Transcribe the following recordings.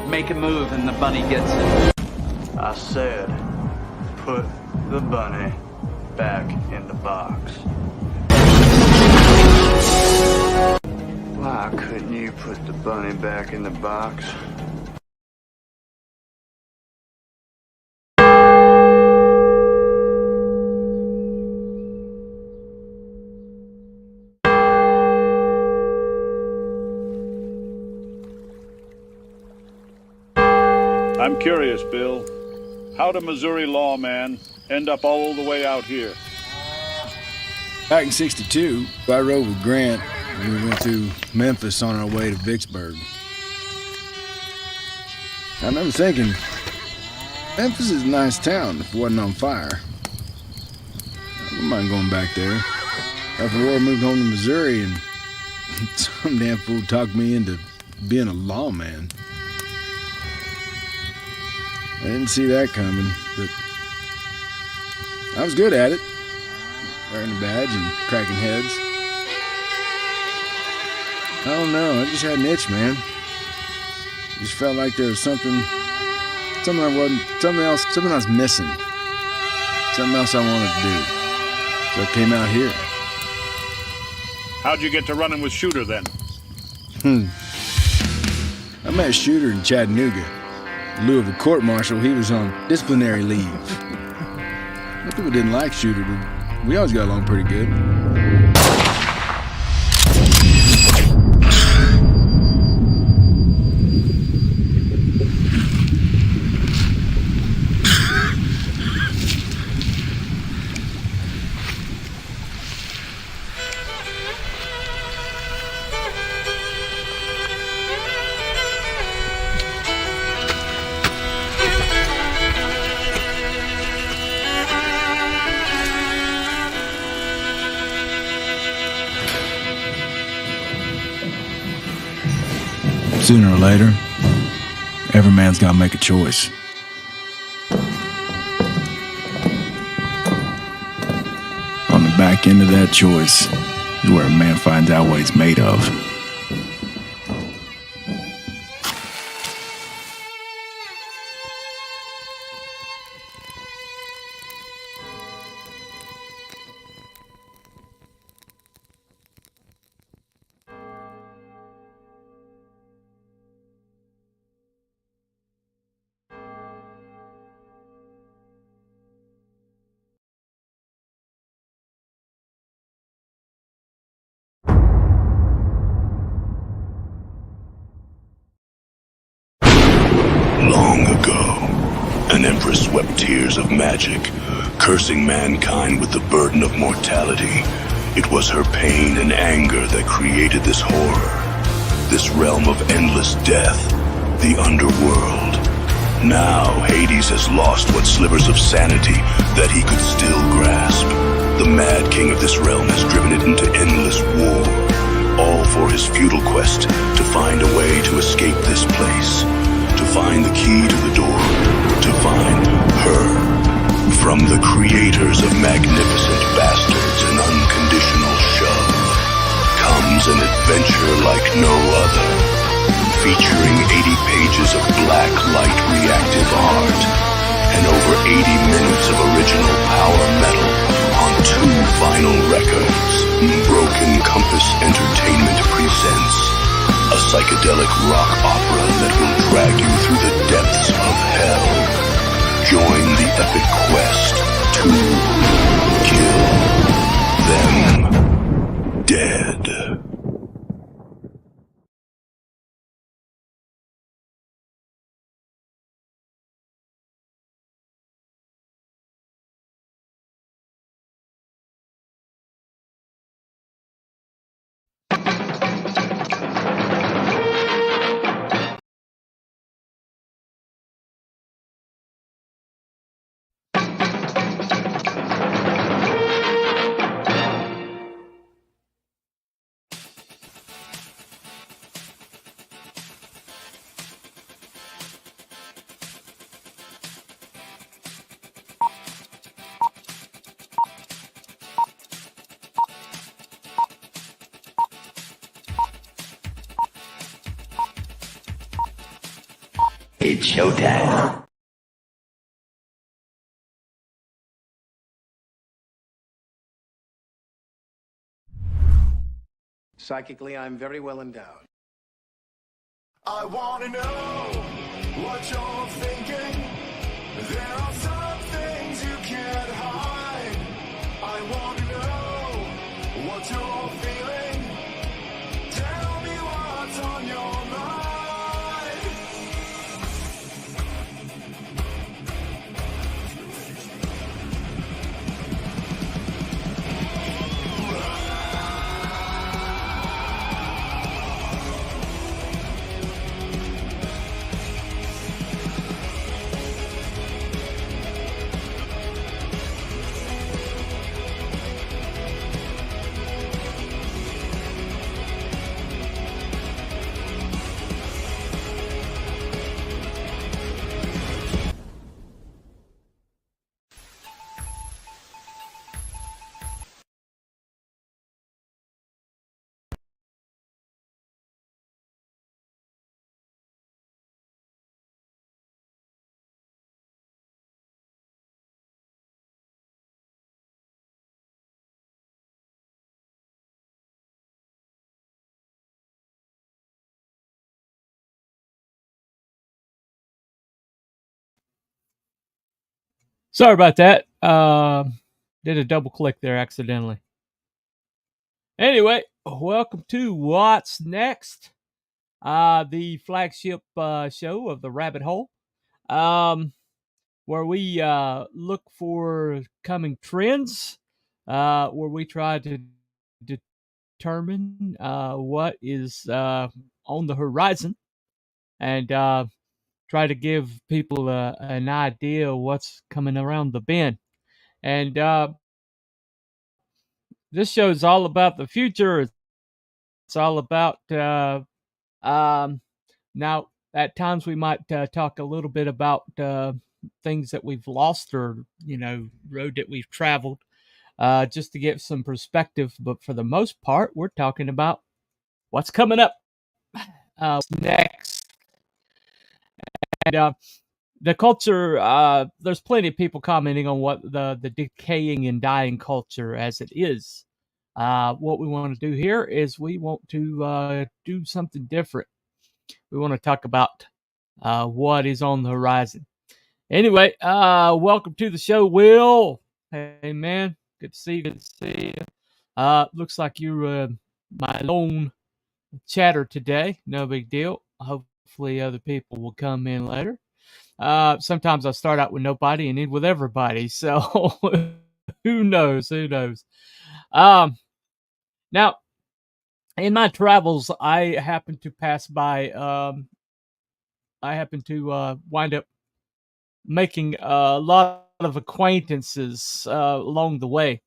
make a move and the bunny gets it. I said, put the bunny back in the box. Why couldn't you put the bunny back in the box? I'm curious, Bill. How'd a Missouri lawman end up all the way out here? Back in '62, I rode with Grant and we went through Memphis on our way to Vicksburg. I remember thinking, Memphis is a nice town if it wasn't on fire. I wouldn't mind going back there. After the war, I moved home to Missouri and some damn fool talked me into being a lawman. I didn't see that coming, but I was good at it. Wearing a badge and cracking heads. I don't know, I just had an itch, man. Just felt like there was something I was missing. Something else I wanted to do. So I came out here. How'd you get to running with Shooter then? I met Shooter in Chattanooga. In lieu of a court-martial, he was on disciplinary leave. Most people didn't like Shooter, but we always got along pretty good. Sooner or later, every man's got to make a choice. On the back end of that choice is where a man finds out what he's made of. Long ago, an empress swept tears of magic, cursing mankind with the burden of mortality. It was her pain and anger that created this horror, this realm of endless death, the underworld. Now, Hades has lost what slivers of sanity that he could still grasp. The mad king of this realm has driven it into endless war, all for his futile quest to find a way to escape this place. To find the key to the door, to find her. From the creators of Magnificent Bastards and Unconditional Shove comes an adventure like no other, featuring 80 pages of black light reactive art and over 80 minutes of original power metal on 2 vinyl records. Broken Compass Entertainment presents a psychedelic rock opera that will drag you through the depths of hell. Join the epic quest to kill them dead. It's showtime. Psychically, I'm very well endowed. I wanna know what you're thinking. There are some things you can't hide. I wanna know what you're feeling. Tell me what's on your mind. Sorry about that. Did a double click there accidentally. Anyway, welcome to What's Next, the flagship show of the Rabbit Hole, where we look for coming trends, where we try to determine what is on the horizon, and try to give people an idea of what's coming around the bend. And this show is all about the future. It's all about now. At times, we might talk a little bit about things that we've lost, or road that we've traveled, just to get some perspective. But for the most part, we're talking about what's coming up next. And the culture, there's plenty of people commenting on what the decaying and dying culture as it is. What we want to do here is we want to do something different. We want to talk about what is on the horizon. Anyway, welcome to the show, Will. Hey, man. Good to see you. Good to see you. Looks like you're my lone chatter today. No big deal. Hopefully other people will come in later. Sometimes I start out with nobody and end with everybody. So who knows? Who knows? Now, in my travels, I happen to pass by. I happen to wind up making a lot of acquaintances along the way,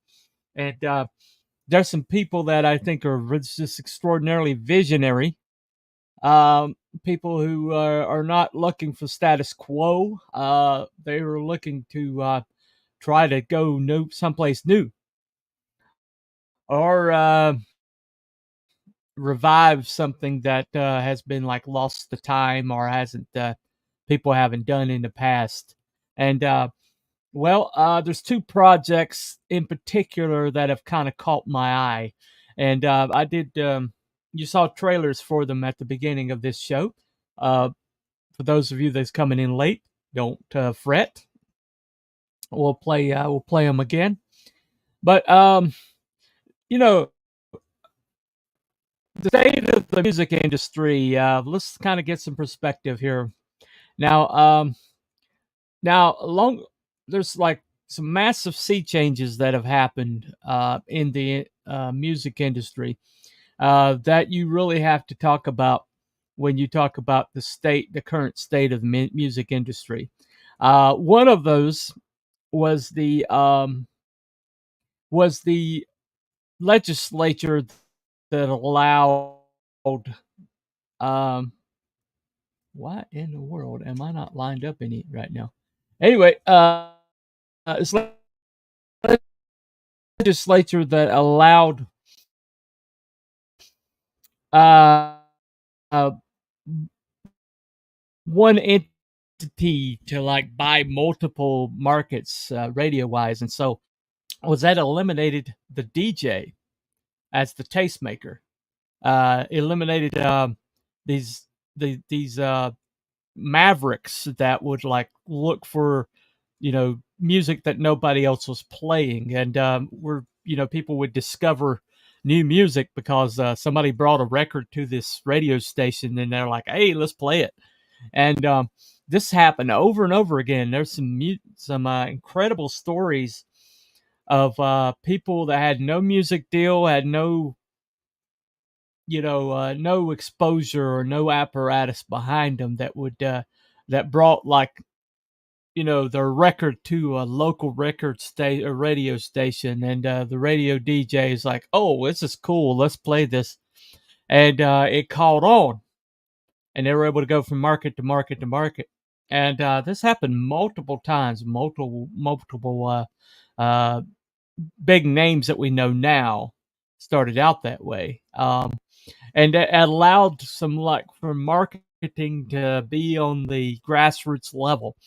and there's some people that I think are just extraordinarily visionary. People who are not looking for status quo. They are looking to try to go someplace new, or revive something that has been like lost to time, or hasn't people haven't done in the past. And there's two projects in particular that have kind of caught my eye, and I did. You saw trailers for them at the beginning of this show. For those of you that's coming in late, don't fret. We'll play them again. But the state of the music industry. Let's kind of get some perspective here. Now, there's like some massive sea changes that have happened in the music industry that you really have to talk about when you talk about the current state of the music industry. One of those was the legislature that allowed. What in the world am I not lined up in it right now? Anyway, it's legislature that allowed one entity to like buy multiple markets radio wise, and so was that eliminated the DJ as the tastemaker. Eliminated these these mavericks that would like look for music that nobody else was playing, and where people would discover new music because somebody brought a record to this radio station and they're like, hey, let's play it. And this happened over and over again. There's some incredible stories of people that had no music deal, had no no exposure or no apparatus behind them that would that brought like their record to a local a radio station, and the radio DJ is like, oh, this is cool, let's play this. And it caught on, and they were able to go from market to market to market. And this happened multiple times, multiple big names that we know now started out that way. And it allowed some like for marketing to be on the grassroots level.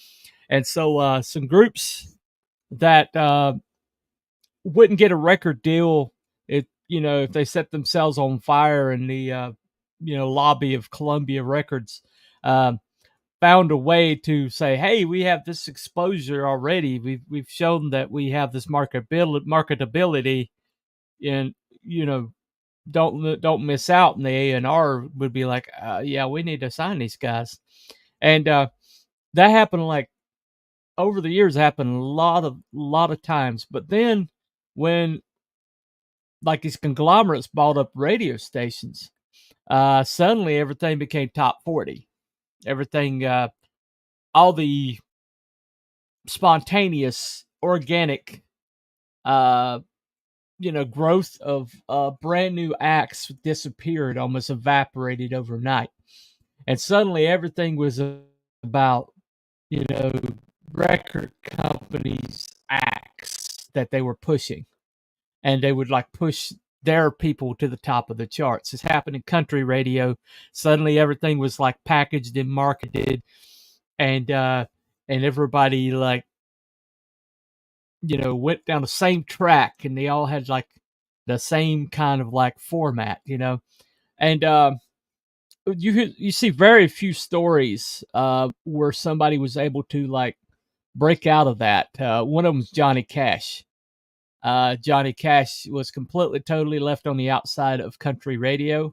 And so some groups that wouldn't get a record deal, if they set themselves on fire in the lobby of Columbia Records, found a way to say, hey, we have this exposure already. We've shown that we have this marketability, and don't miss out. And the A&R would be like, yeah, we need to sign these guys. And that happened like over the years, happened a lot of times. But then when like these conglomerates bought up radio stations, suddenly everything became top 40. Everything, all the spontaneous, organic, growth of brand new acts disappeared, almost evaporated overnight. And suddenly everything was about, record companies' acts that they were pushing. And they would like push their people to the top of the charts. It's happened in country radio. Suddenly everything was like packaged and marketed, and everybody like went down the same track, and they all had like the same kind of like format, and you see very few stories where somebody was able to like break out of that. One of them was Johnny Cash. Johnny Cash was completely, totally left on the outside of country radio.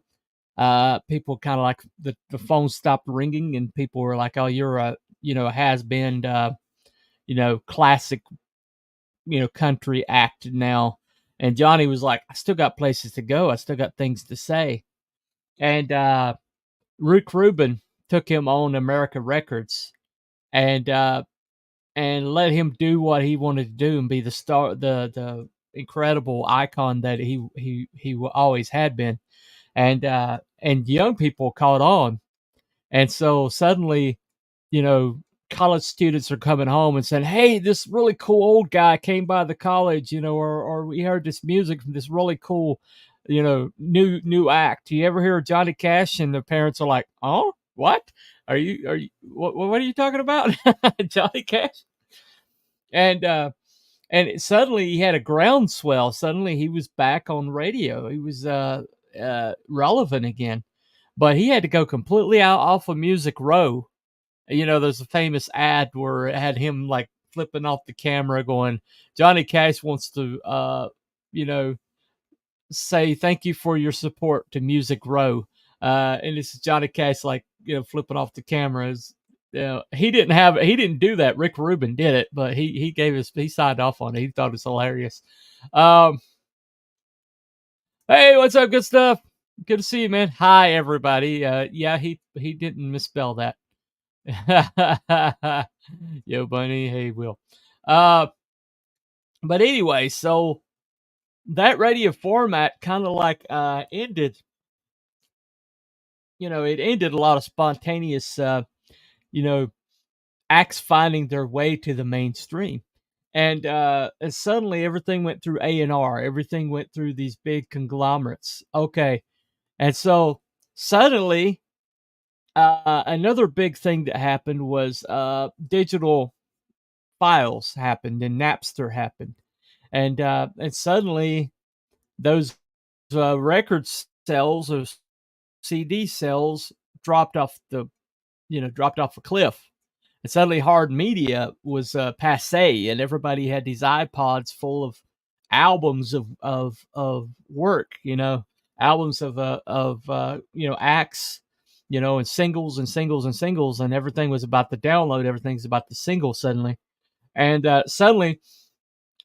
People kind of like the phone stopped ringing, and people were like, "Oh, you're a has been classic country act now." And Johnny was like, "I still got places to go. I still got things to say." And Rick Rubin took him on America Records, and let him do what he wanted to do and be the star, the incredible icon that he always had been. And young people caught on, and so suddenly, college students are coming home and saying, "Hey, this really cool old guy came by the college, or we heard this music from this really cool, new act. Do you ever hear of Johnny Cash?" And the parents are like, "Oh, what? Are you what are you talking about?" Johnny Cash. And suddenly he had a groundswell. Suddenly he was back on radio. He was relevant again. But he had to go completely out off of Music Row. There's a famous ad where it had him like flipping off the camera going, Johnny Cash wants to say thank you for your support to Music Row. And this is Johnny Cash like flipping off the cameras. He didn't do that. Rick Rubin did it, but he signed off on it. He thought it was hilarious. Hey, what's up? Good stuff. Good to see you, man. Hi, everybody. Yeah, he didn't misspell that. Yo, Bunny. Hey, Will. But anyway, so that radio format kind of like ended. It ended a lot of spontaneous, acts finding their way to the mainstream. And suddenly everything went through A&R. Everything went through these big conglomerates. Okay. And so suddenly Another big thing that happened was digital files happened and Napster happened, and suddenly those record sales or CD sales dropped off dropped off a cliff. And suddenly hard media was passe, and everybody had these iPods full of albums of work, albums of acts, and singles and singles and singles, and everything was about the download. Everything's about the single suddenly, and suddenly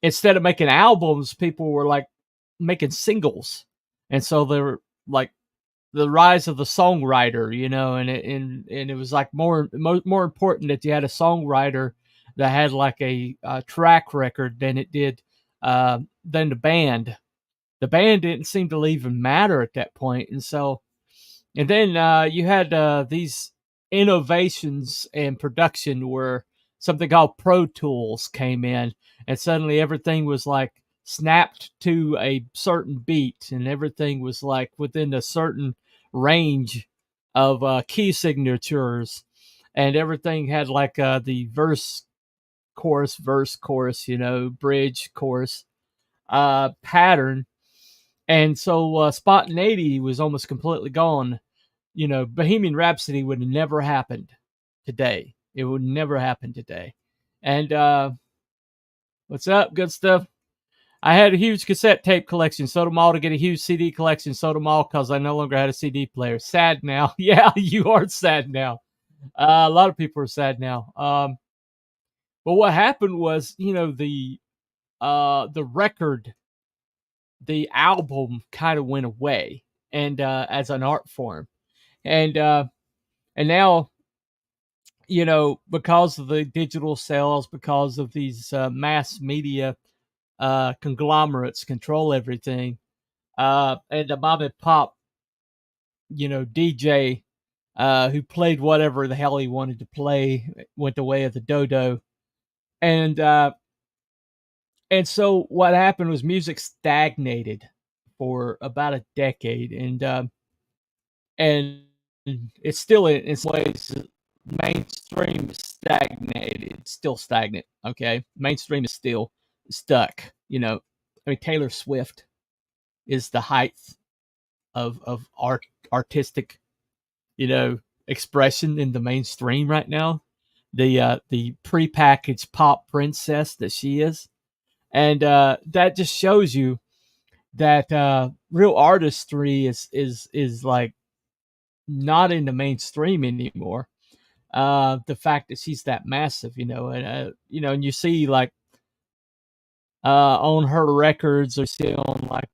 instead of making albums, people were like making singles, and so they were like the rise of the songwriter, and it was like more important that you had a songwriter that had like a track record than it did than the band. The band didn't seem to even matter at that point, and then you had these innovations in production where something called Pro Tools came in, and suddenly everything was like snapped to a certain beat, and everything was like within a certain range of key signatures, and everything had like the verse, chorus, bridge, chorus pattern. And so spontaneity was almost completely gone. Bohemian Rhapsody would have never happened today. It would never happen today. And what's up? Good stuff. I had a huge cassette tape collection. Sold them all to get a huge CD collection. Sold them all because I no longer had a CD player. Sad now. Yeah, you are sad now. A lot of people are sad now. But what happened was, the record, the album kind of went away, and as an art form, and now, because of the digital sales, because of these mass media conglomerates control everything, and the mom and pop, DJ who played whatever the hell he wanted to play went the way of the dodo, and so what happened was music stagnated for about a decade, and it's still in some ways mainstream is stagnated. It's still stagnant. Okay, mainstream is still stuck. Taylor Swift is the height of artistic, expression in the mainstream right now. The prepackaged pop princess that she is, and that just shows you that real artistry is like not in the mainstream anymore. The fact that she's that massive, and you see like on her records, or you see on like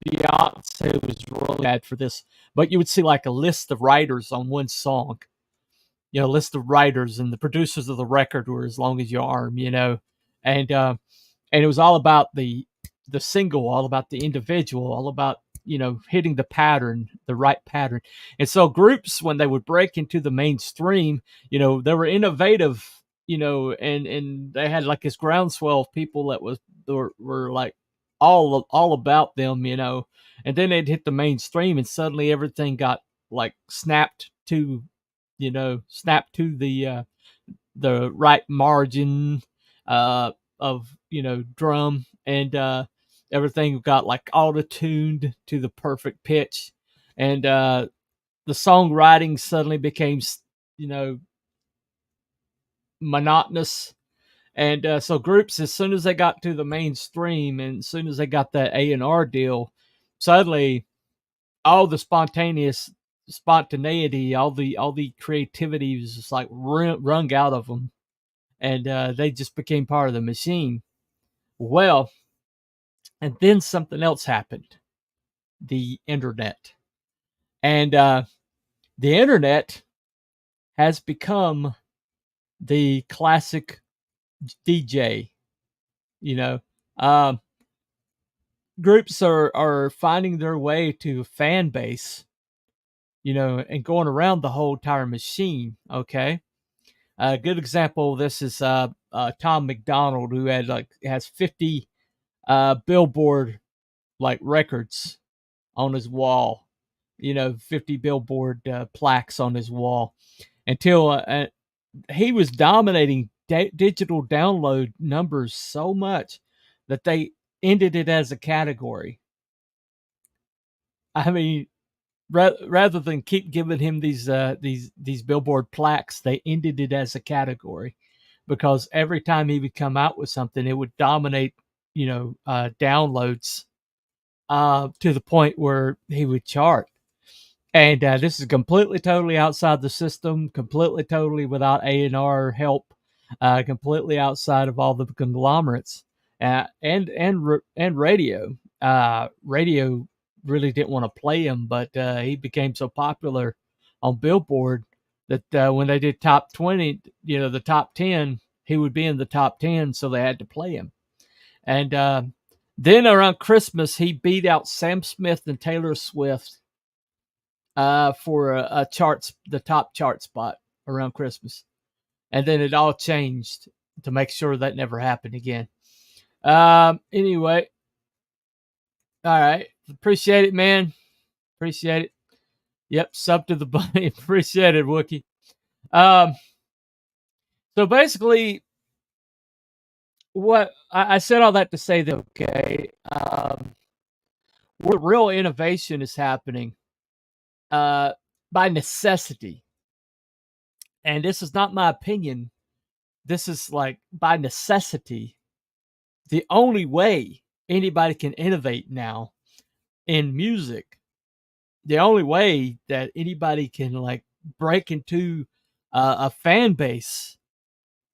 Beyonce was really bad for this, but you would see like a list of writers on one song, list of writers, and the producers of the record were as long as your arm, and it was all about the single, all about the individual, all about hitting the pattern, the right pattern. And so groups, when they would break into the mainstream, they were innovative, and they had like this groundswell of people that were like all about them, and then they'd hit the mainstream, and suddenly everything got like snapped to the right margin of drum, and everything got like auto-tuned to the perfect pitch, and the songwriting suddenly became monotonous. And so groups, as soon as they got to the mainstream, and as soon as they got that A&R deal, suddenly all the spontaneity, all the creativity was just like wrung out of them, and they just became part of the machine. Well, and then something else happened: the internet, and the internet has become the classic DJ. Groups are finding their way to a fan base, and going around the whole entire machine. Okay, a good example of this is Tom McDonald, who has 50 Billboard like records on his wall, 50 billboard plaques on his wall until he was dominating digital download numbers so much that they ended it as a category. I mean, rather than keep giving him these billboard plaques, they ended it as a category, because every time he would come out with something, it would dominate, downloads to the point where he would chart. And this is completely, totally outside the system, completely, totally without A&R help, completely outside of all the conglomerates, and radio. Radio really didn't want to play him, but he became so popular on Billboard that when they did top 20, the top 10, he would be in the top 10, so they had to play him. And then around Christmas, he beat out Sam Smith and Taylor Swift for the top chart spot around Christmas. And then it all changed to make sure that never happened again. Anyway, all right. Appreciate it, man. Appreciate it. Yep, sub to the bunny. Appreciate it, Wookie. So basically, what I said all that to say that, okay, where real innovation is happening by necessity. And this is not my opinion. This is like by necessity. The only way anybody can innovate now in music, the only way that anybody can like break into a fan base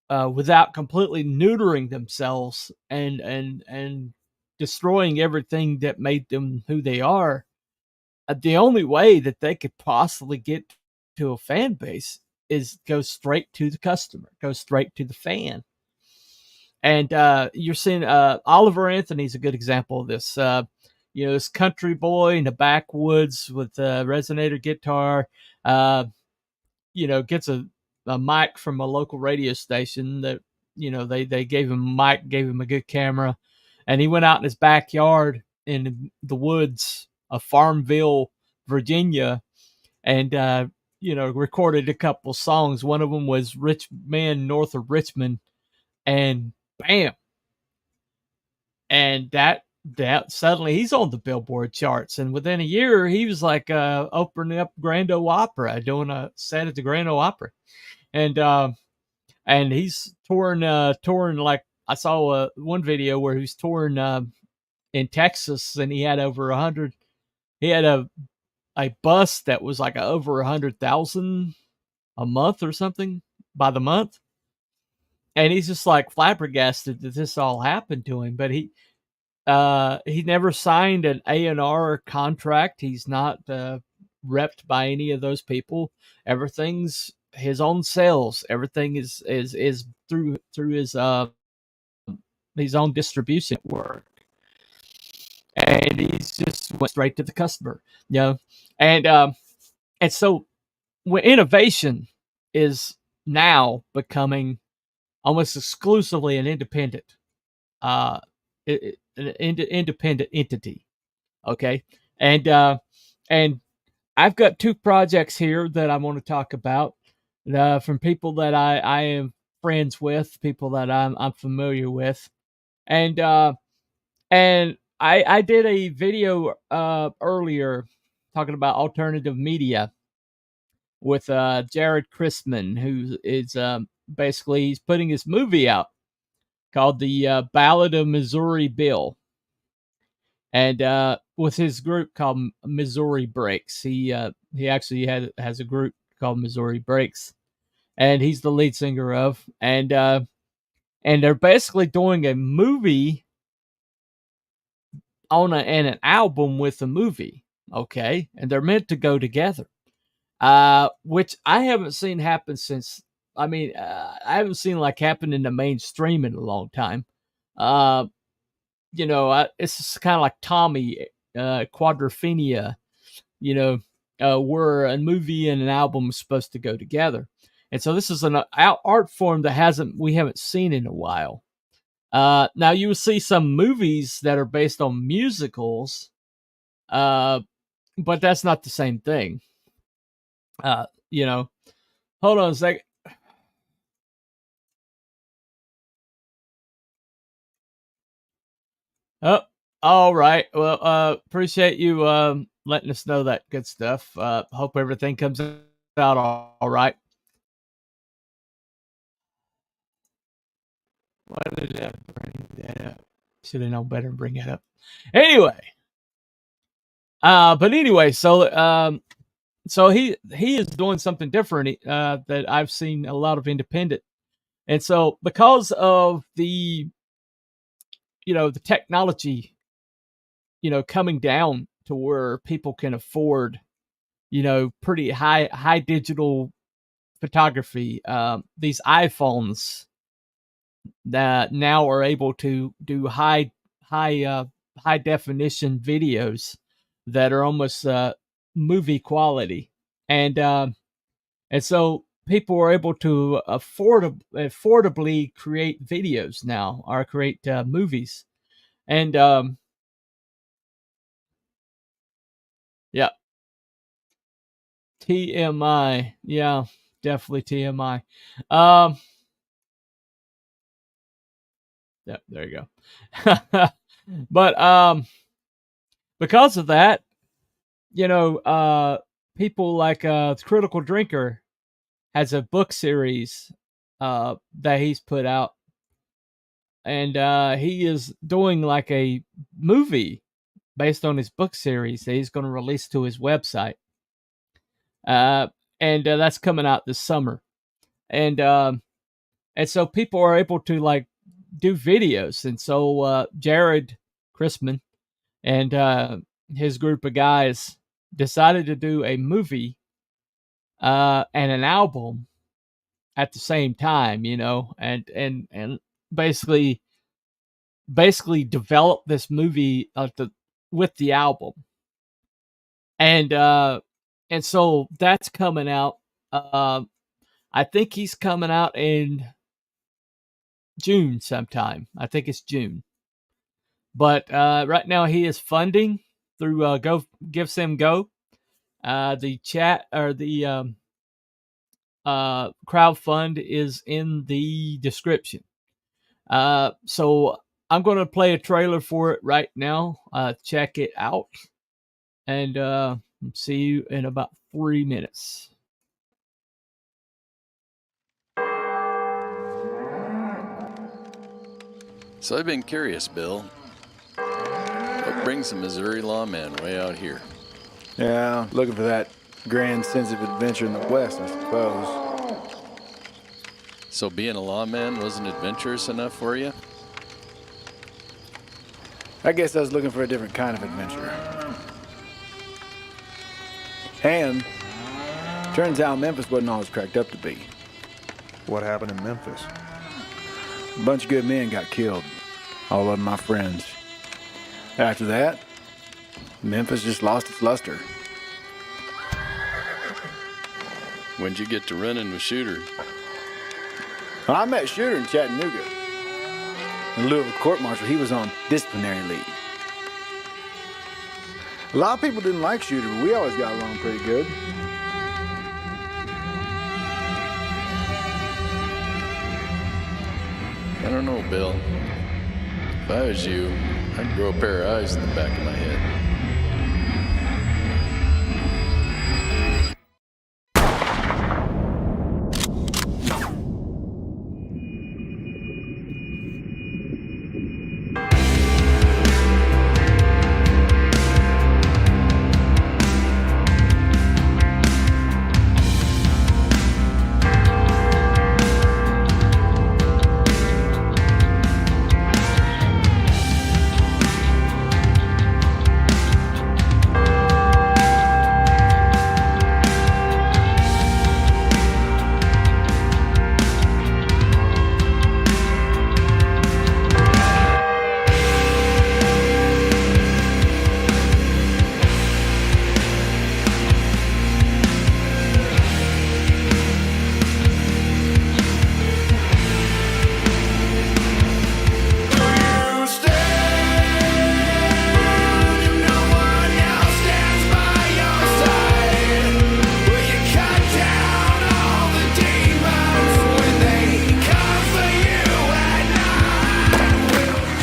without completely neutering themselves and destroying everything that made them who they are, the only way that they could possibly get to a fan base is go straight to the customer, go straight to the fan. And you're seeing Oliver Anthony's a good example of this. This country boy in the backwoods with a resonator guitar, gets a mic from a local radio station that, they gave him a mic, gave him a good camera, and he went out in his backyard in the woods of Farmville, Virginia, and, recorded a couple songs. One of them was Rich Man North of Richmond, and bam. And that suddenly he's on the Billboard charts. And within a year, he was like opening up Grand Ole Opry, doing a set at the Grand Ole Opry. And he's touring like I saw one video where he was touring in Texas, and he had over 100. He had a bus that was like over 100,000 a month or something by the month. And he's just like flabbergasted that this all happened to him. But he never signed an A&R contract. He's not repped by any of those people. Everything's his own sales. Everything is through his own distribution work. And he's just went straight to the customer, and so when innovation is now becoming almost exclusively an independent, independent entity, okay, and I've got two projects here that I want to talk about from people that I am friends with, people that I'm familiar with, and I did a video earlier talking about alternative media with Jarod Christman, who is basically he's putting his movie out called The Ballad of Missouri Bill, and with his group called Missouri Breaks. He actually has a group called Missouri Breaks, and he's the lead singer of, and they're basically doing a movie on an album with a movie, okay? And they're meant to go together, which I haven't seen happen since. I mean, I haven't seen like happen in the mainstream in a long time. It's just kind of like Tommy, Quadrophenia, where a movie and an album is supposed to go together. And so this is an art form that we haven't seen in a while. Now you will see some movies that are based on musicals, but that's not the same thing. You know, hold on a second. Oh, all right. Well, appreciate you letting us know that good stuff. Hope everything comes out all right. Why did I bring that up? Should have known better to bring that up. Anyway, but anyway, so he is doing something different that I've seen a lot of independent, and so because of the the technology coming down to where people can afford pretty high digital photography, these iPhones that now are able to do high definition videos that are almost movie quality, and so people are able to affordably create videos now, or create movies, and yeah, TMI, yeah, definitely TMI. Yeah, there you go. But because of that, people like Critical Drinker has a book series that he's put out, and he is doing like a movie based on his book series that he's going to release to his website, and that's coming out this summer, and so people are able to like do videos, and so Jarod Christman and his group of guys decided to do a movie and an album at the same time, and basically develop this movie with the album, and so that's coming out. I think he's coming out in June sometime. I think it's June. But right now he is funding through Go Give Sim Go. The chat or the crowdfund is in the description. So I'm going to play a trailer for it right now. Check it out, and see you in about 3 minutes. So I've been curious, Bill. What brings a Missouri lawman way out here? Yeah, looking for that grand sense of adventure in the West, I suppose. So being a lawman wasn't adventurous enough for you? I guess I was looking for a different kind of adventure. And turns out Memphis wasn't all it's cracked up to be. What happened in Memphis? A bunch of good men got killed. All of them my friends. After that, Memphis just lost its luster. When'd you get to running with Shooter? Well, I met Shooter in Chattanooga. In lieu of a court-martial, he was on disciplinary leave. A lot of people didn't like Shooter, but we always got along pretty good. I don't know, Bill. If I was you, I'd grow a pair of eyes in the back of my head.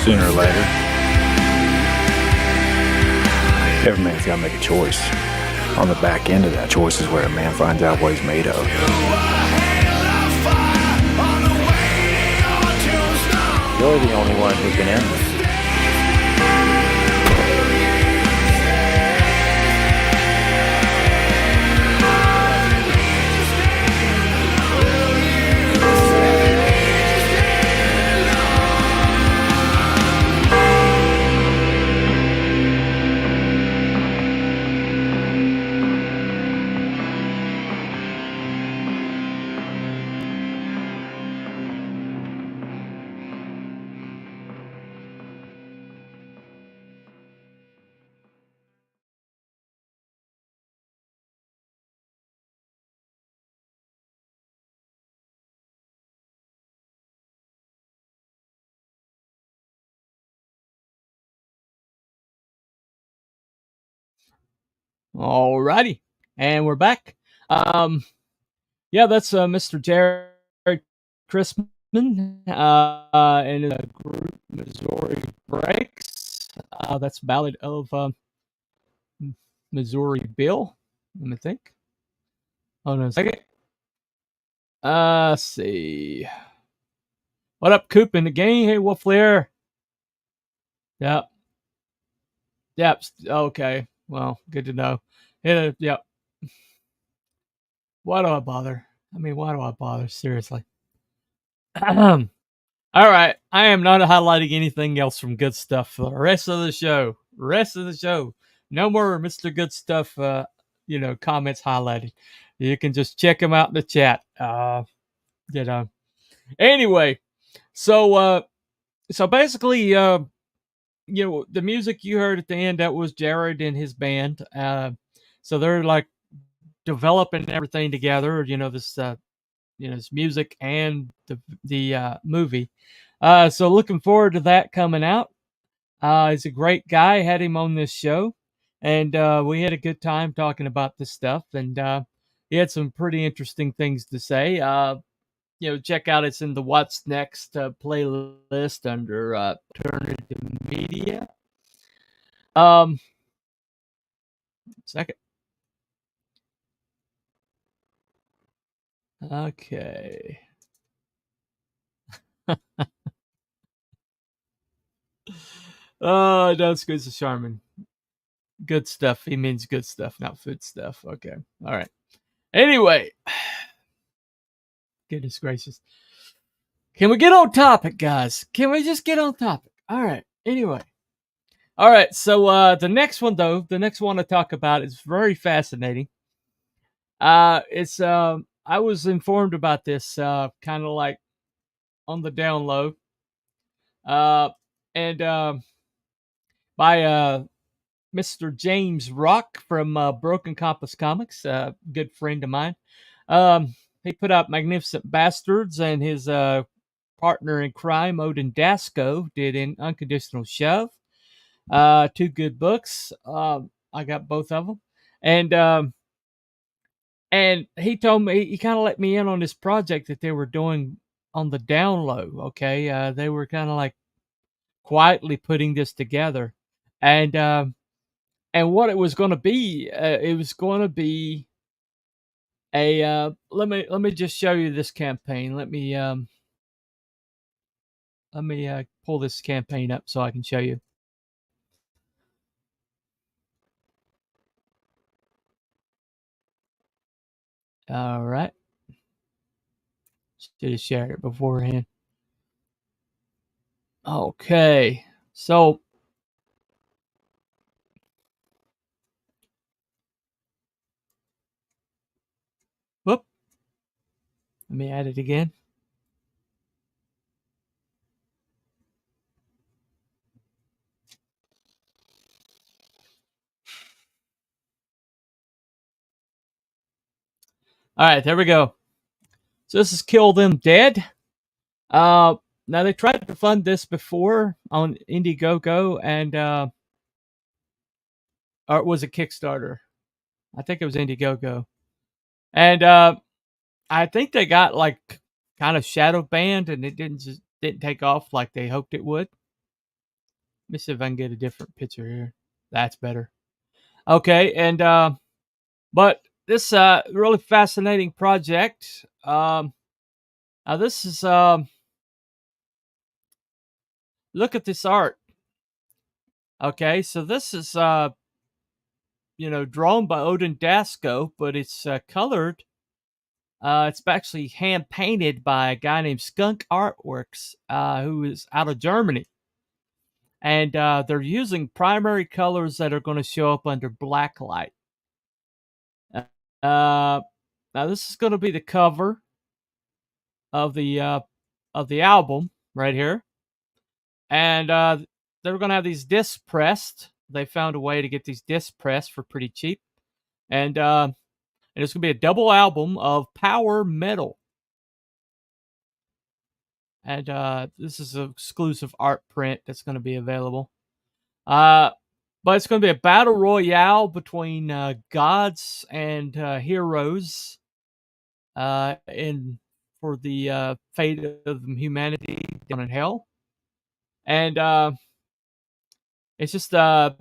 Sooner or later, every man's got to make a choice. On the back end of that choice is where a man finds out what he's made of. You're the only one who can end this. Alrighty, and we're back. Yeah, that's Mr. Jarod Christman and his group Missouri Breaks. That's Ballad of Missouri Bill. Let me think. Hold on a second. Let's see. What up, Coop in the game? Hey, Wolf Lair. Yep. Yep. Okay. Well, good to know. Yep. Why do I bother? I mean, why do I bother? Seriously. All right. I am not highlighting anything else from Good Stuff for the rest of the show. No more Mr. Good Stuff, comments highlighted. You can just check them out in the chat. Anyway, so basically, the music you heard at the end, that was Jarrod and his band. So they're like developing everything together, this music and the movie. So looking forward to that coming out. He's a great guy. Had him on this show, and we had a good time talking about this stuff. And he had some pretty interesting things to say. Check out, it's in the What's Next playlist under Alternative Media. Second. Okay. Oh, don't squeeze the Charmin. Good stuff. He means good stuff, not food stuff. Okay. All right. Anyway. Goodness gracious. Can we get on topic, guys? Can we just get on topic? All right. Anyway. All right. So the next one, though, to talk about is very fascinating. It's I was informed about this kind of like on the down low. And by Mr. James Rock from Broken Compass Comics, a good friend of mine. He put out Magnificent Bastards, and his partner in crime, Odin Dasco, did an Unconditional Shove. Two good books. I got both of them. And he told me, he kind of let me in on this project that they were doing on the down low. Okay. They were kind of like quietly putting this together. And what it was going to be, it was going to be a let me just show you this campaign. Let me pull this campaign up so I can show you. All right. Should have shared it beforehand. Okay. So whoop. Let me add it again. All right, there we go. So this is Kill Them Dead. Now they tried to fund this before on Indiegogo, and or it was a Kickstarter. I think it was Indiegogo, and I think they got like kind of shadow banned, and it didn't take off like they hoped it would. Let me see if I can get a different picture here. That's better. Okay, and but this really fascinating project. Now this is look at this art. Okay, so this is drawn by Odin Dasco, but it's colored. It's actually hand painted by a guy named Skunk Artworks, who is out of Germany. And they're using primary colors that are going to show up under black light. Now this is going to be the cover of the album right here, and they're going to have these discs pressed. They found a way to get these discs pressed for pretty cheap, and it's going to be a double album of power metal. And this is an exclusive art print that's going to be available. But it's going to be a battle royale between gods and heroes for the fate of humanity down in hell. And it's just a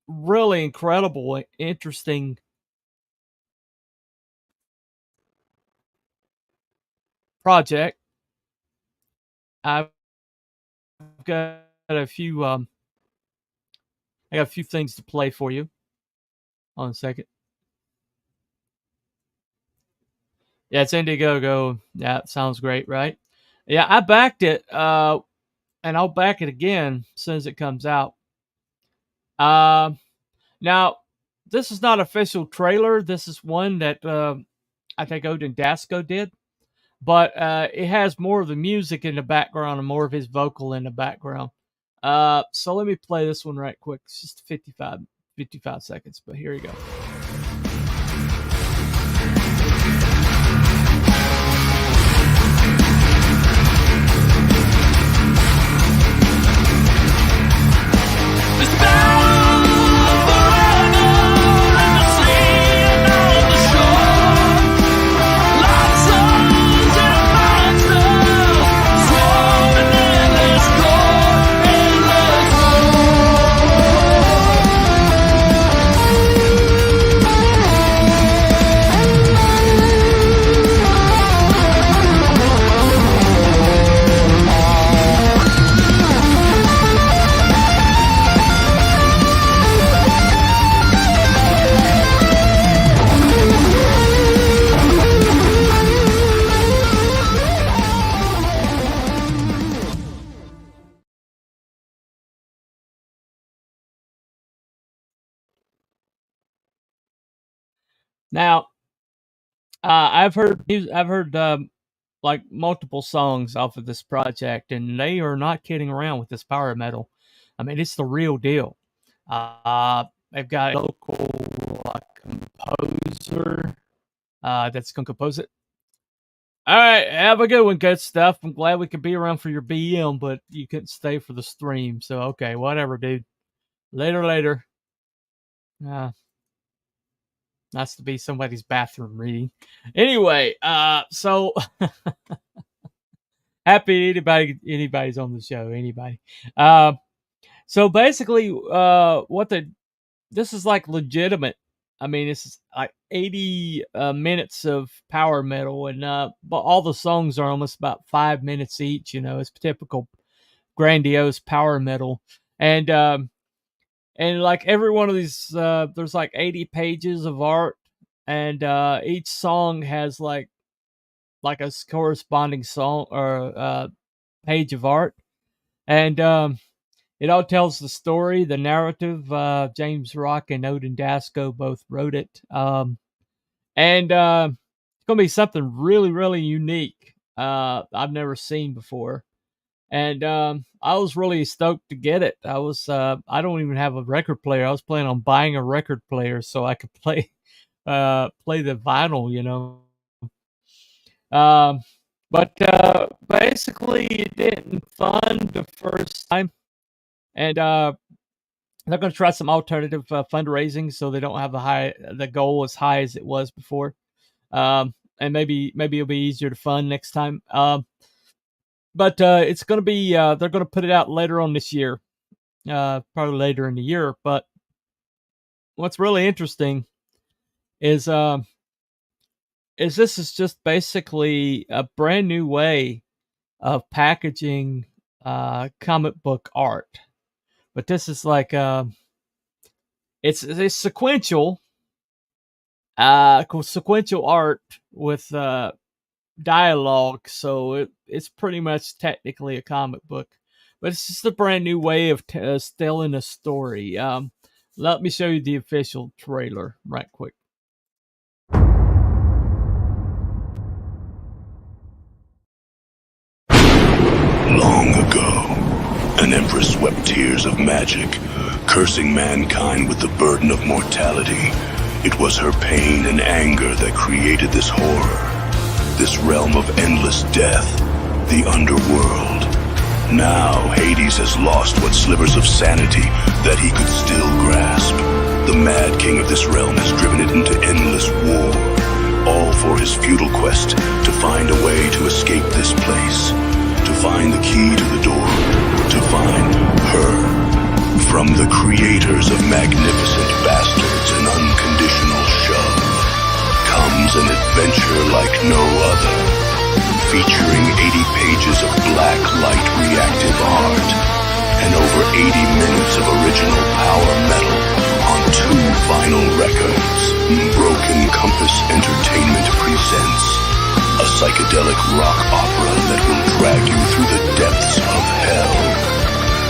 really incredible, interesting project. I've got a few I got a few things to play for you. Hold on a second. Yeah, it's Indiegogo. Yeah, it sounds great, right? Yeah, I backed it, and I'll back it again as soon as it comes out. Now, this is not an official trailer. This is one that I think Odin Dasco did. But it has more of the music in the background and more of his vocal in the background. So let me play this one right quick. It's just 55 seconds, but here you go. Now, I've heard like multiple songs off of this project, and they are not kidding around with this power metal. I mean, it's the real deal. They've got a local composer that's going to compose it. All right, have a good one, good stuff. I'm glad we could be around for your BM, but you couldn't stay for the stream. So, okay, whatever, dude. Later. Nice to be somebody's bathroom reading. Anyway, so happy anybody's on the show. Anybody. So basically, this is like legitimate. I mean, this is like 80 minutes of power metal, and but all the songs are almost about 5 minutes each. It's typical grandiose power metal, and like every one of these, there's like 80 pages of art, and each song has like a corresponding song or page of art, and it all tells the story, the narrative. James Rock and Odin Dasco both wrote it, and it's gonna be something really, really unique. I've never seen before. And I was really stoked to get it. I don't even have a record player. I was planning on buying a record player so I could play the vinyl, But basically it didn't fund the first time. And they're going to try some alternative fundraising so they don't have the goal as high as it was before. And maybe it'll be easier to fund next time. But it's going to be, they're going to put it out later on this year. probably later in the year. But what's really interesting is this is just basically a brand new way of packaging comic book art. But this is like it's sequential, sequential art with dialogue, so it's pretty much technically a comic book, but it's just a brand new way of telling a story. Let me show you the official trailer right quick. Long ago, an empress wept tears of magic, cursing mankind with the burden of mortality. It was her pain and anger that created this horror, this realm of endless death, the underworld. Now, Hades has lost what slivers of sanity that he could still grasp. The mad king of this realm has driven it into endless war, all for his futile quest to find a way to escape this place, to find the key to the door, to find her. From the creators of Magnificent Bastards and Unconditional Shove comes an adventure like no other, featuring 80 pages of black light reactive art and over 80 minutes of original power metal on 2 vinyl records. Broken Compass Entertainment presents a psychedelic rock opera that will drag you through the depths of hell.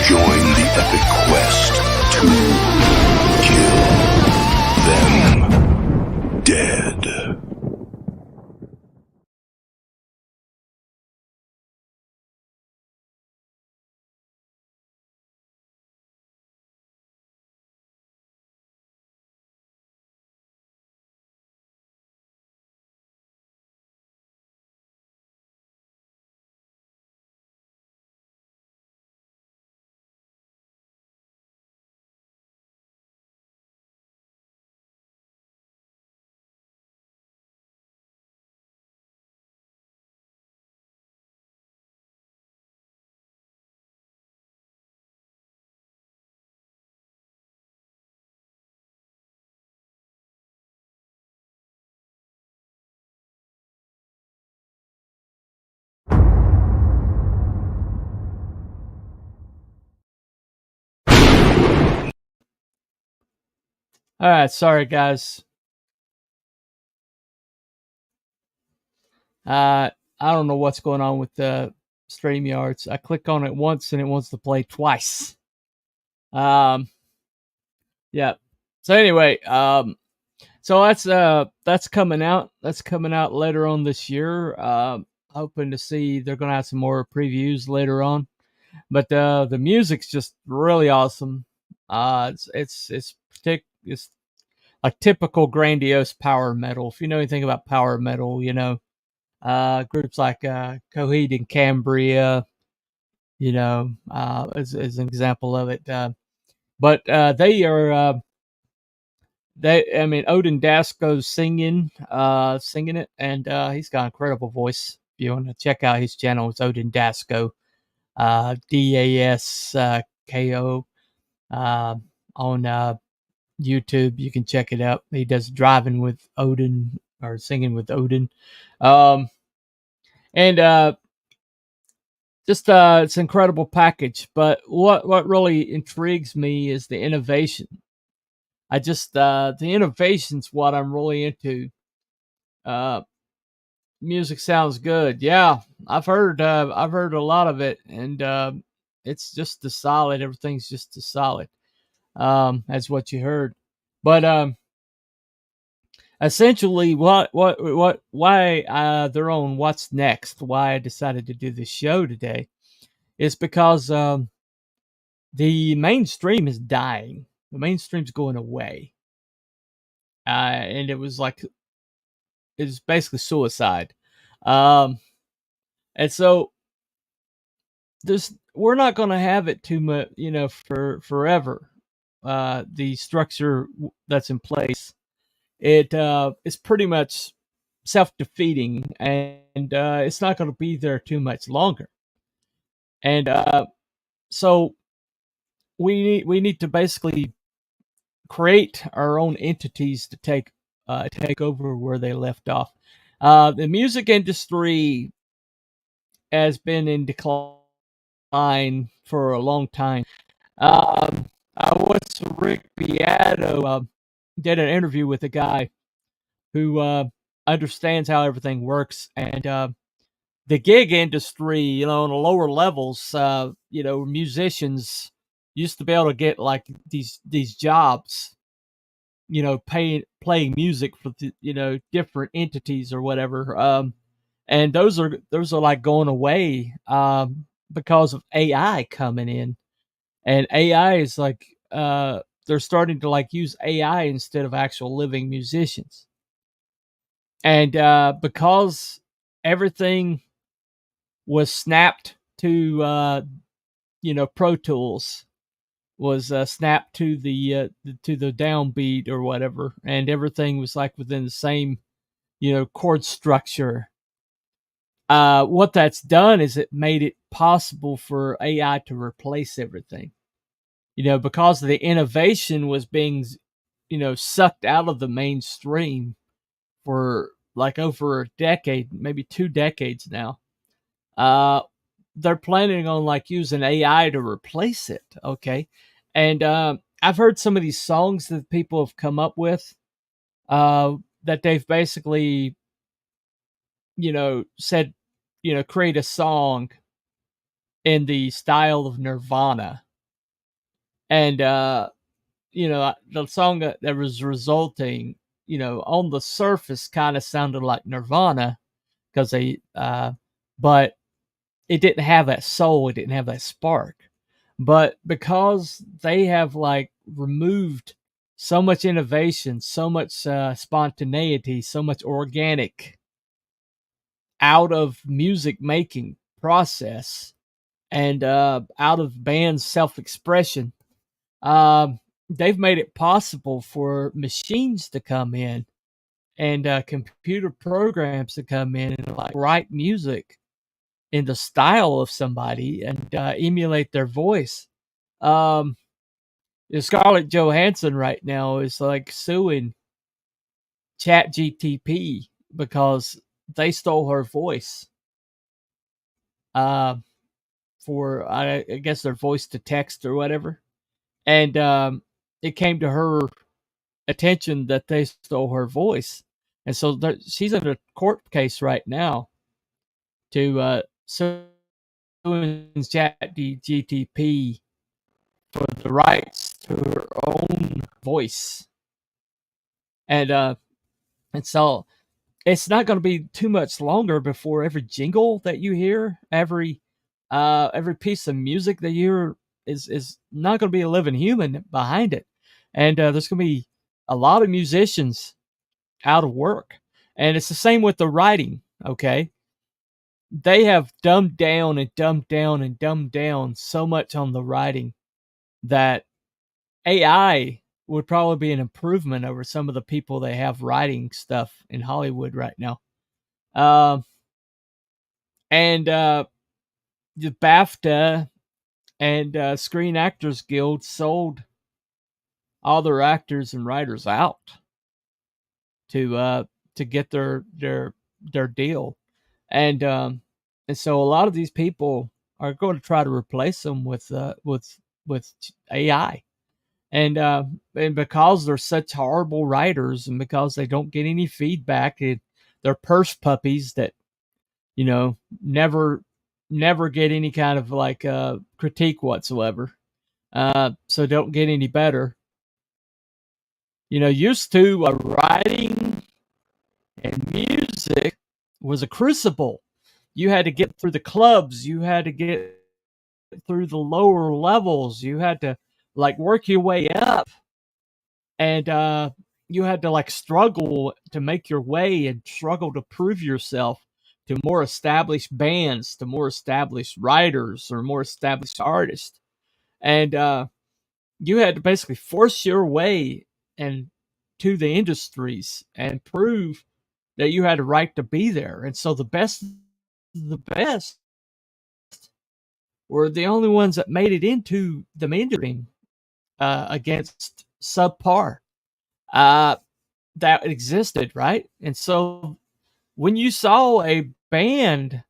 Join the epic quest to kill them dead. All right, sorry guys. I don't know what's going on with the StreamYards. I click on it once and it wants to play twice. Yeah. So anyway, so that's coming out. That's coming out later on this year. Hoping to see they're gonna have some more previews later on. But the music's just really awesome. It's like typical grandiose power metal. If you know anything about power metal, you know groups like Coheed and Cambria, you know, as an example of it. But they are I mean, Odin Dasko's singing it, and he's got an incredible voice. If you want to check out his channel, it's Odin Dasko, Dasko, on YouTube. You can check it out. He does driving with Odin or singing with Odin, and just it's an incredible package. But what really intrigues me is the innovation. I just the innovation's what I'm really into. Music sounds good. Yeah, I've heard a lot of it, and it's just as solid. Everything's just as solid as what you heard. But essentially, why they're on What's Next? Why I decided to do this show today is because the mainstream is dying. The mainstream's going away, and it's basically suicide. And so we're not going to have it too much, you know, for forever. The structure that's in place, it's pretty much self-defeating, and it's not going to be there too much longer. And so we need to basically create our own entities to take over where they left off. The music industry has been in decline for a long time. I once Rick Beato did an interview with a guy who understands how everything works, and the gig industry, on the lower levels, musicians used to be able to get like these jobs, playing music for different entities or whatever. And those are like going away because of AI coming in, and AI is like they're starting to like use AI instead of actual living musicians, and because everything was snapped to Pro Tools was snapped to the downbeat or whatever, and everything was like within the same chord structure. What that's done is it made it possible for AI to replace everything. Because the innovation was being sucked out of the mainstream for like over a decade, maybe 2 decades now. They're planning on like using AI to replace it. Okay. And I've heard some of these songs that people have come up with that they've basically, said, create a song in the style of Nirvana. And, the song that was resulting, on the surface kind of sounded like Nirvana because but it didn't have that soul, it didn't have that spark. But because they have like removed so much innovation, so much spontaneity, so much organic out of music making process and out of bands' self-expression, they've made it possible for machines to come in and computer programs to come in and like write music in the style of somebody and emulate their voice. Um, Scarlett Johansson right now is like suing ChatGTP because they stole her voice uh, for I guess their voice to text or whatever, and it came to her attention that they stole her voice, and so she's in a court case right now to sue ChatGTP for the rights to her own voice, and so it's not going to be too much longer before every jingle that you hear, every piece of music that you hear is not going to be a living human behind it, and there's going to be a lot of musicians out of work, and it's the same with the writing. Okay, they have dumbed down and dumbed down and dumbed down so much on the writing that AI would probably be an improvement over some of the people they have writing stuff in Hollywood right now. And the BAFTA and Screen Actors Guild sold all their actors and writers out to get their deal, and so a lot of these people are going to try to replace them with AI. And because they're such horrible writers, and because they don't get any feedback, they're purse puppies that never get any kind of like critique whatsoever. So don't get any better. Used to writing and music was a crucible. You had to get through the clubs. You had to get through the lower levels. You had to like work your way up, and you had to like struggle to make your way and struggle to prove yourself to more established bands, to more established writers or more established artists, and you had to basically force your way and to the industries and prove that you had a right to be there. And so the best were the only ones that made it into the mainstream. against subpar that existed, right? And so when you saw a band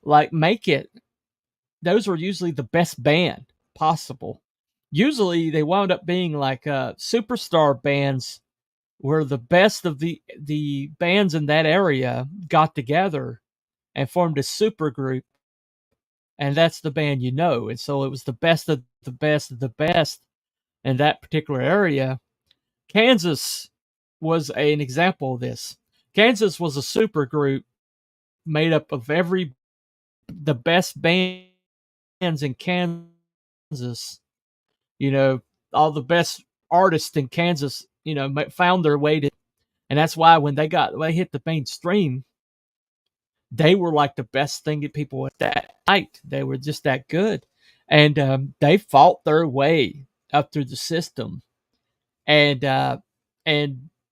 like make it, those were usually the best band possible. Usually they wound up being like superstar bands where the best of the bands in that area got together and formed a super group, and that's the band you know. And so it was the best of the best of the best in that particular area. Kansas was an example of this. Kansas was a super group made up of the best bands in Kansas. You know, all the best artists in Kansas, you know, found their way to, and that's why when they hit the mainstream, they were like the best thing that people at that night. They were just that good, and they fought their way up through the system, and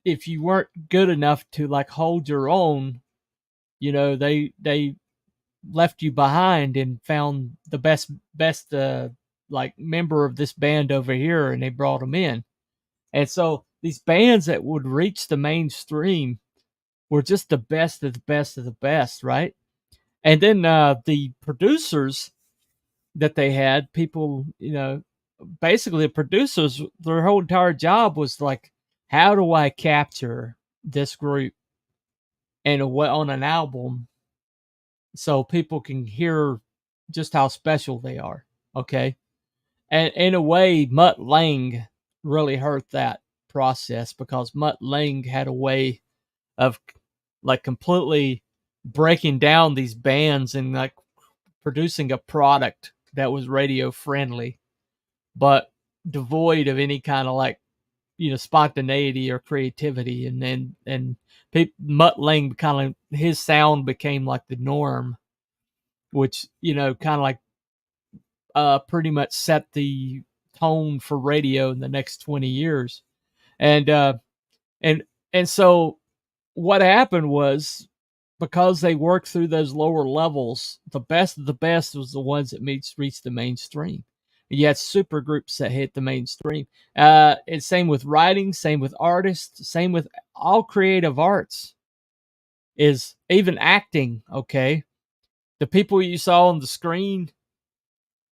if you weren't good enough to like hold your own, you know, they left you behind and found the best like member of this band over here, and they brought them in. And so these bands that would reach the mainstream were just the best of the best of the best, right? And then the producers that they had, people, you know, basically the producers, their whole entire job was like, how do I capture this group and on an album so people can hear just how special they are? Okay. And in a way, Mutt Lange really hurt that process, because Mutt Lange had a way of like completely breaking down these bands and like producing a product that was radio friendly, but devoid of any kind of like, you know, spontaneity or creativity. And Mutt Lange kind of, his sound became like the norm, which, you know, kind of like pretty much set the tone for radio in the next 20 years. And and so what happened was, because they worked through those lower levels, the best of the best was the ones that reached the mainstream. You had super groups that hit the mainstream. And same with writing, same with artists, same with all creative arts, is even acting. Okay, the people you saw on the screen,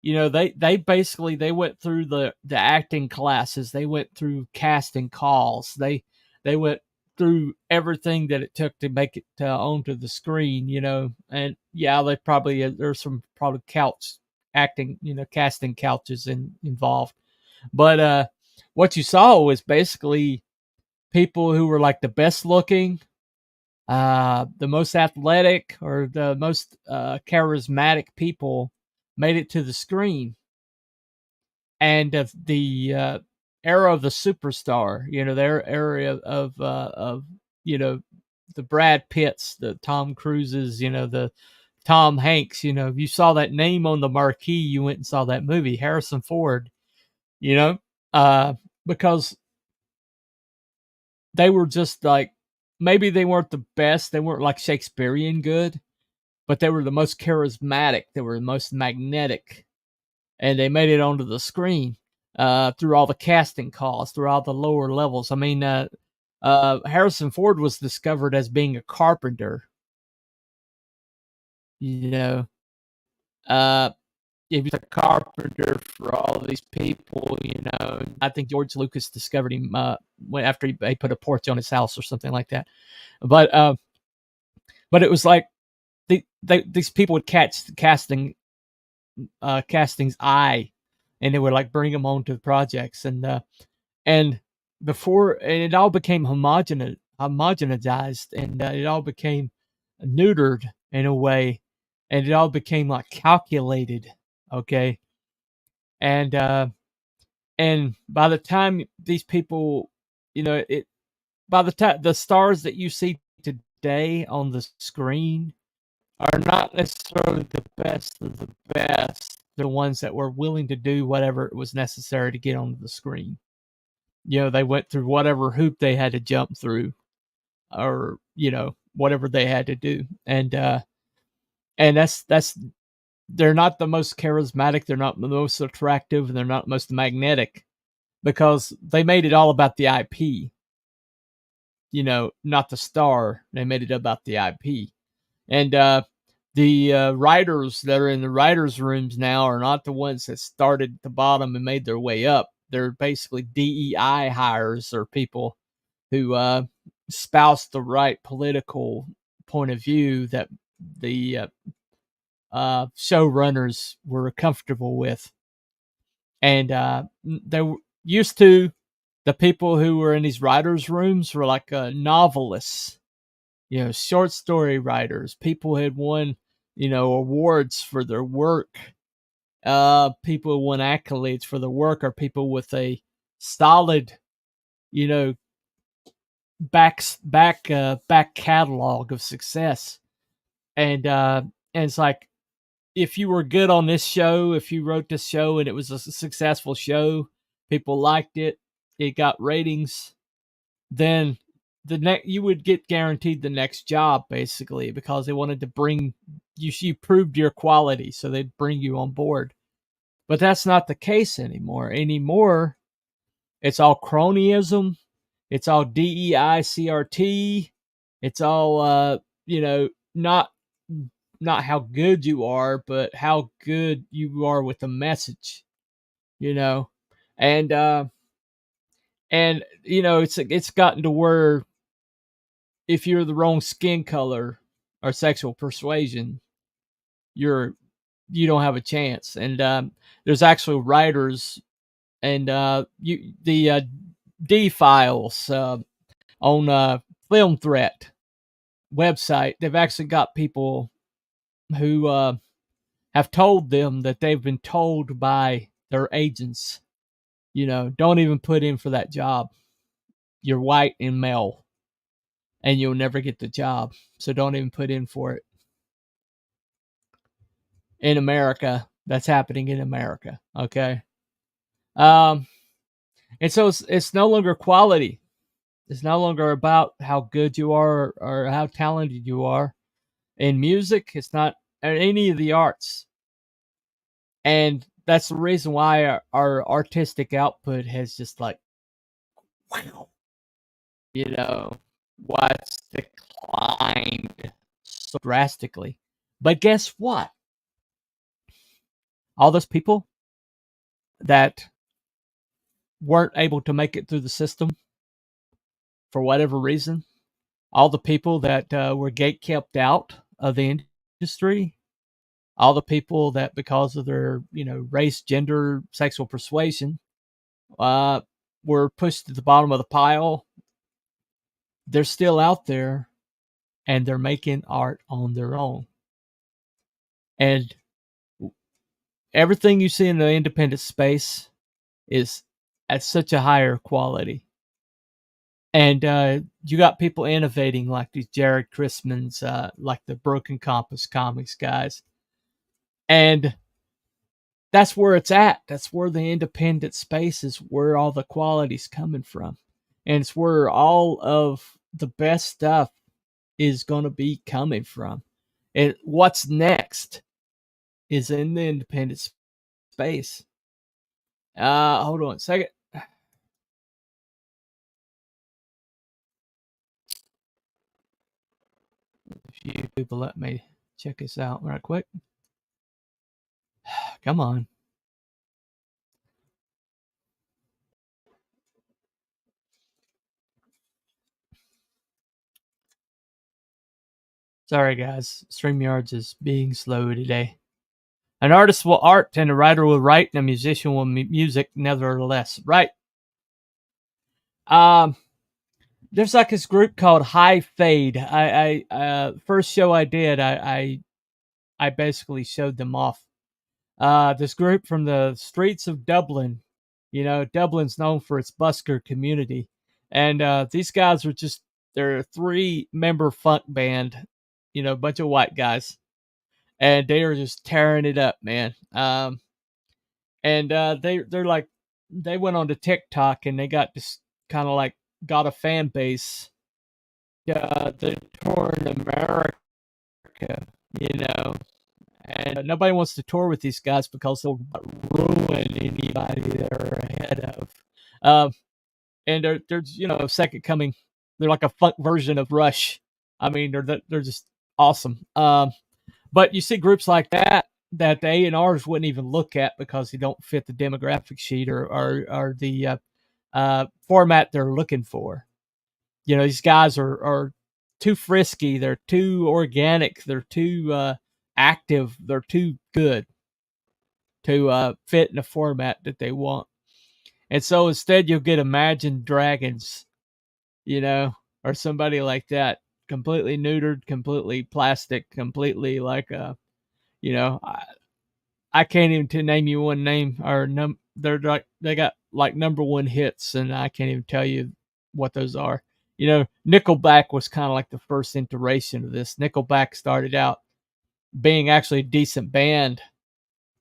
you know, they basically, they went through the acting classes, they went through casting calls, they went through everything that it took to make it onto the screen, you know. And yeah, they probably, there's some probably couch acting, you know, casting couches involved. But what you saw was basically people who were like the best looking, the most athletic, or the most charismatic people made it to the screen. And the era of the superstar, you know, their area of you know, the Brad Pitts, the Tom Cruises, you know, the Tom Hanks, you know, if you saw that name on the marquee, you went and saw that movie. Harrison Ford, you know, because they were just like, maybe they weren't the best, they weren't like Shakespearean good, but they were the most charismatic, they were the most magnetic, and they made it onto the screen through all the casting calls, through all the lower levels. I mean, Harrison Ford was discovered as being a carpenter. You know, he was a carpenter for all of these people. You know, I think George Lucas discovered him after he put a porch on his house or something like that. But it was like these people would catch the casting's eye, and they would like bring them on to the projects, and before, and it all became homogenized, and it all became neutered in a way, and it all became like calculated. Okay. And by the time these people, you know, by the time the stars that you see today on the screen are not necessarily the best of the best. The ones that were willing to do whatever it was necessary to get onto the screen. You know, they went through whatever hoop they had to jump through, or, you know, whatever they had to do. And that's they're not the most charismatic, they're not the most attractive, and they're not the most magnetic. because they made it all about the IP. Not the star. They made it about the IP. And the writers that are in the writers' rooms now are not the ones that started at the bottom and made their way up. They're basically DEI hires, or people who espouse the right political point of view that the showrunners were comfortable with. And they used to, the people who were in these writers' rooms were like novelists, short story writers, people who had won, awards for their work, people who won accolades for their work, or people with a solid, back catalog of success. And it's like, if you were good on this show, if you wrote this show and it was a successful show, people liked it, it got ratings, then you would get guaranteed the next job, basically, because they wanted to bring you proved your quality, so they'd bring you on board. But that's not the case anymore. It's all cronyism, it's all DEI CRT, it's all not how good you are, but how good you are with the message, and it's gotten to where if you're the wrong skin color or sexual persuasion, you don't have a chance. And there's actually writers and the D files on Film Threat website. They've actually got people who have told them that they've been told by their agents, don't even put in for that job. You're white and male, and you'll never get the job. So don't even put in for it. In America, that's happening in America. Okay. And so it's no longer quality. It's no longer about how good you are or how talented you are in music. It's not any of the arts. And that's the reason why our artistic output has just why it's declined so drastically. But guess what? All those people that weren't able to make it through the system for whatever reason, all the people that were gate-kept out of the industry, all the people that because of their, race, gender, sexual persuasion, were pushed to the bottom of the pile, they're still out there, and they're making art on their own. And everything you see in the independent space is at such a higher quality. And you got people innovating like these Jarod Christmans, like the Broken Compass Comics guys. And that's where it's at. That's where the independent space is, where all the quality's coming from. And it's where all of the best stuff is going to be coming from. And what's next is in the independent space. Hold on a second. A few people let me check this out right quick. Come on. Sorry, guys. StreamYards is being slow today. An artist will art, and a writer will write, and a musician will music, nevertheless. Right. There's like this group called High Fade. I first show I did, I basically showed them off. This group from the streets of Dublin. Dublin's known for its busker community. And these guys are they're a 3-member funk band, a bunch of white guys. And they are just tearing it up, man. They're like, they went on to TikTok and they got this kind of like, got a fan base. They tour in America, and nobody wants to tour with these guys because they'll ruin anybody they're ahead of. Um, and there's a second coming. They're like a funk version of Rush. I mean, they're just awesome. But you see groups like that the A&Rs wouldn't even look at because they don't fit the demographic sheet or the format they're looking for. These guys are too frisky. They're too organic. They're too active. They're too good to fit in the format that they want. And so instead, you'll get Imagine Dragons, or somebody like that, completely neutered, completely plastic, completely like I can't even name you one name or they got like number one hits, and I can't even tell you what those are. Nickelback was kind of like the first iteration of this. Nickelback started out being actually a decent band,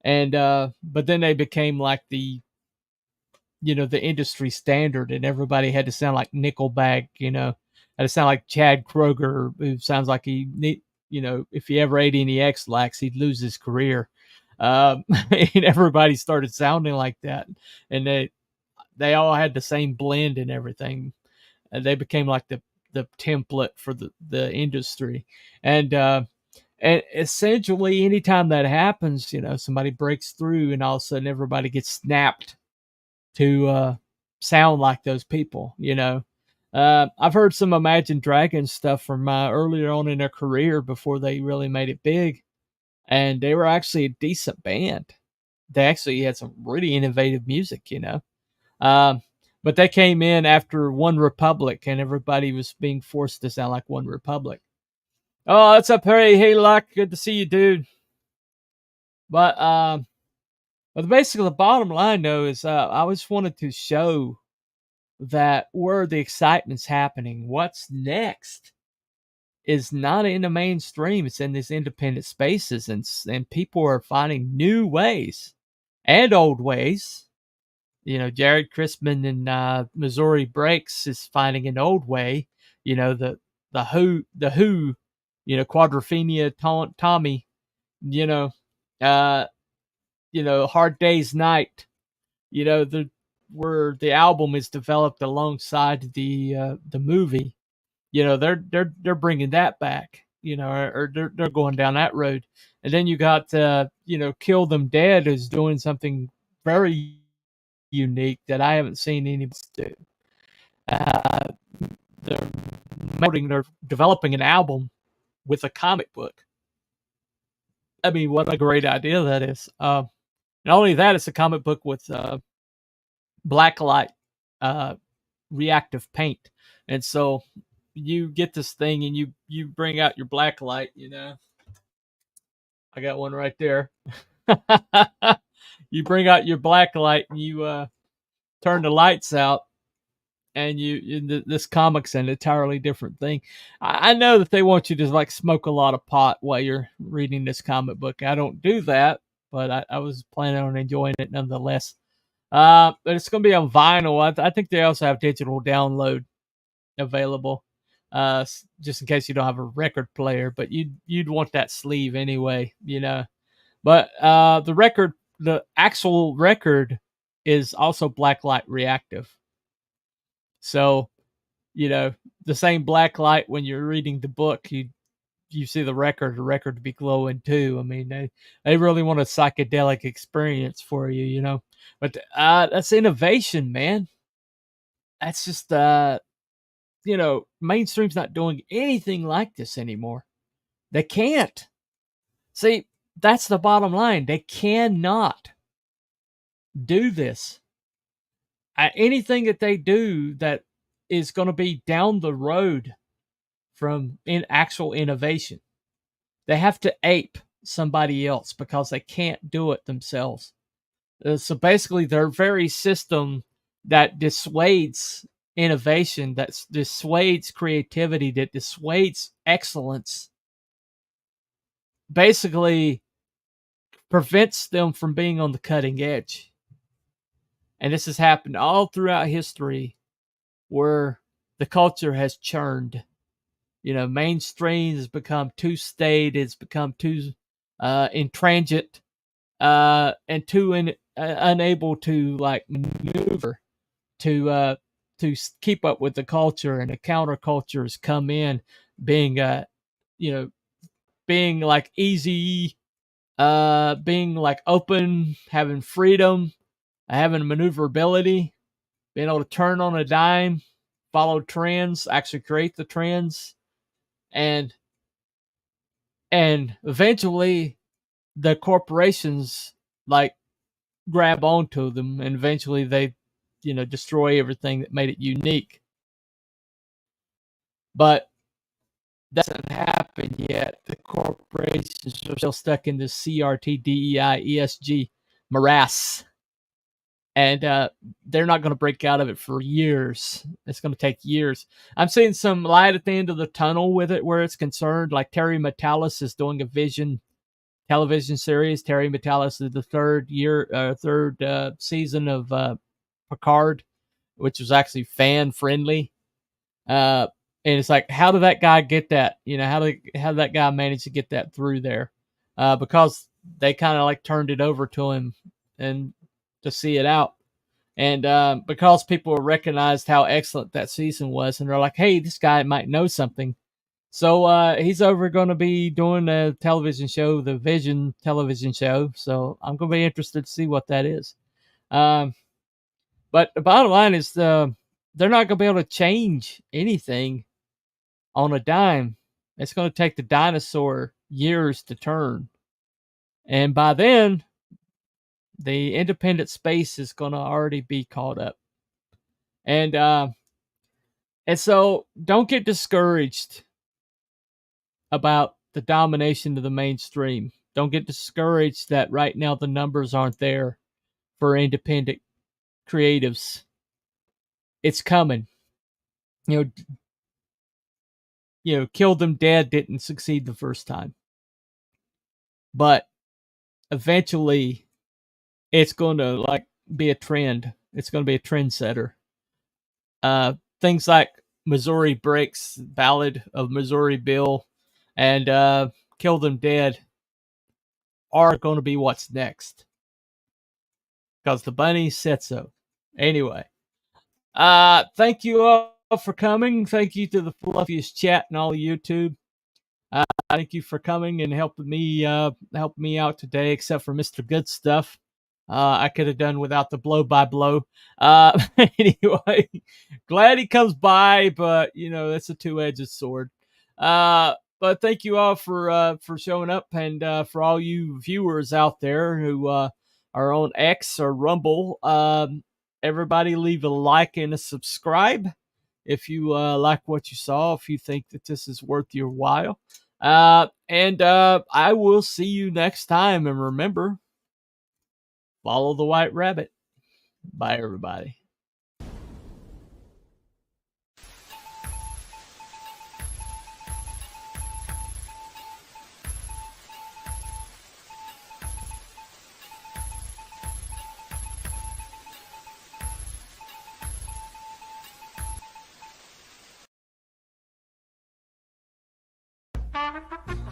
and but then they became like the industry standard, and everybody had to sound like Nickelback. Had to sound like Chad Kroger, who sounds like if he ever ate any X-Lax, he'd lose his career. And everybody started sounding like that, and they all had the same blend and everything. And they became like the template for the industry. And essentially, anytime that happens, somebody breaks through, and all of a sudden everybody gets snapped to sound like those people. I've heard some Imagine Dragons stuff from earlier on in their career before they really made it big, and they were actually a decent band. They actually had some really innovative music, but they came in after One Republic, and everybody was being forced to sound like One Republic. Oh, what's up, Harry? Hey, Luck. Good to see you, dude. But basically, the bottom line, though, is I just wanted to show that where the excitement's happening, what's next, is not in the mainstream. It's in these independent spaces, and people are finding new ways and old ways. Jarod Christman in Missouri Breaks is finding an old way. The Who, Quadrophenia Tommy, Hard Day's Night, where the album is developed alongside the movie. They're bringing that back, or they're going down that road. And then you got Kill Them Dead is doing something very unique that I haven't seen anybody do. They're developing an album with a comic book. I mean, what a great idea that is. Not only that, it's a comic book with blacklight reactive paint. And so you get this thing and you bring out your blacklight, I got one right there. You bring out your blacklight and you turn the lights out, and this comic's an entirely different thing. I know that they want you to like smoke a lot of pot while you're reading this comic book. I don't do that, but I was planning on enjoying it nonetheless. But it's going to be on vinyl. I think they also have digital download available, just in case you don't have a record player. But you'd want that sleeve anyway, But the actual record is also blacklight reactive. So, the same black light when you're reading the book, you see the record to be glowing too. I mean, they really want a psychedelic experience for you, But that's innovation, man. That's just mainstream's not doing anything like this anymore. They can't. See, that's the bottom line. They cannot do this. Anything that they do that is going to be down the road from actual innovation, they have to ape somebody else because they can't do it themselves. So basically, their very system that dissuades innovation, that dissuades creativity, that dissuades excellence, basically prevents them from being on the cutting edge. And this has happened all throughout history where the culture has churned. Mainstream has become too staid, it's become too intransigent, and too unable to like maneuver keep up with the culture, and the countercultures come in being being like easy, being like open, having freedom, having maneuverability, being able to turn on a dime, follow trends, actually create the trends, and eventually the corporations like grab onto them, and eventually they destroy everything that made it unique. But that hasn't happened yet. The corporations are still stuck in this CRT, DEI, ESG morass, and they're not going to break out of it for years. It's going to take years. I'm seeing some light at the end of the tunnel with it where it's concerned. Like Terry Metalis is doing a Vision television series. Terry Metalis is the third season of Picard, which was actually fan friendly. And it's like, how did that guy get that? How did that guy manage to get that through there? Because they kind of like turned it over to him and to see it out. And because people recognized how excellent that season was, and they're like, hey, this guy might know something. So he's going to be doing a television show, the Vision television show. So I'm going to be interested to see what that is. But the bottom line is they're not going to be able to change anything on a dime. It's going to take the dinosaur years to turn. And by then, the independent space is going to already be caught up. And so don't get discouraged about the domination of the mainstream. Don't get discouraged that right now the numbers aren't there for independent creatives. It's coming. Kill Them Dead didn't succeed the first time. But eventually it's going to be a trend. It's going to be a trendsetter. Things like Missouri Breaks, Ballad of Missouri Bill, and Kill Them Dead are going to be what's next. Because the bunny said so. Anyway, thank you all for coming. Thank you to the Fluffiest Chat and all of YouTube. Thank you for coming and helping me out today, except for Mr. Good Stuff. I could have done without the blow by blow. Anyway, glad he comes by, but that's a two-edged sword. But thank you all for showing up, and for all you viewers out there who are on X or Rumble, everybody leave a like and a subscribe if you like what you saw, if you think that this is worth your while. And I will see you next time. And remember, follow the white rabbit. Bye, everybody. Thank you.